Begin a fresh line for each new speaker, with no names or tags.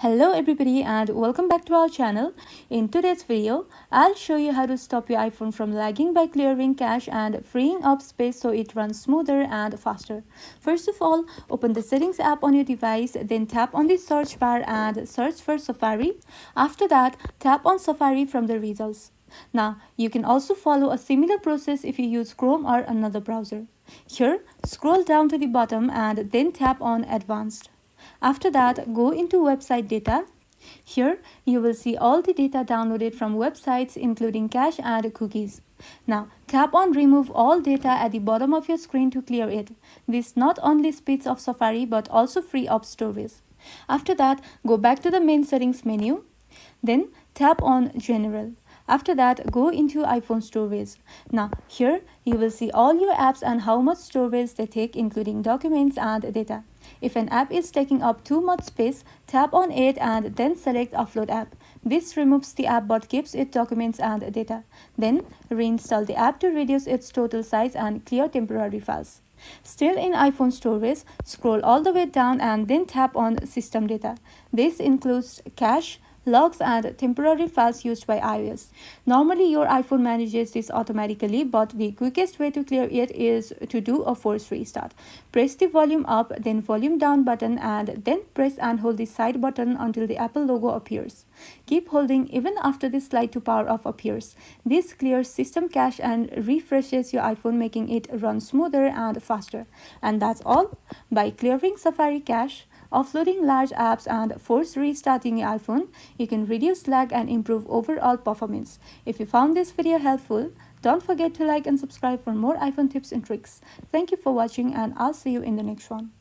Hello everybody and welcome back to our channel. In today's video, I'll show you how to stop your iPhone from lagging by clearing cache and freeing up space so it runs smoother and faster. First of all, open the settings app on your device, then tap on the search bar and search for Safari. After that, tap on Safari from the results. Now, you can also follow a similar process if you use Chrome or another browser. Here, scroll down to the bottom and then tap on Advanced. After that, go into website data. Here, you will see all the data downloaded from websites including cache and cookies. Now, tap on Remove All Data at the bottom of your screen to clear it. This not only speeds up Safari but also free up storage. After that, go back to the main settings menu. Then, tap on General. After that, go into iPhone storage. Now, here you will see all your apps and how much storage they take, including documents and data. If an app is taking up too much space, tap on it and then select Offload app. This removes the app but keeps its documents and data. Then, reinstall the app to reduce its total size and clear temporary files. Still in iPhone storage, scroll all the way down and then tap on System Data. This includes cache, logs and temporary files used by iOS. Normally your iPhone manages this automatically, but the quickest way to clear it is to do a force restart. Press the volume up then volume down button and then press and hold the side button until the Apple logo appears. Keep holding even after the slide to power off appears. This clears system cache and refreshes your iPhone, making it run smoother and faster. And that's all. By clearing Safari cache, offloading large apps and force restarting your iPhone, you can reduce lag and improve overall performance. If you found this video helpful, don't forget to like and subscribe for more iPhone tips and tricks. Thank you for watching and I'll see you in the next one.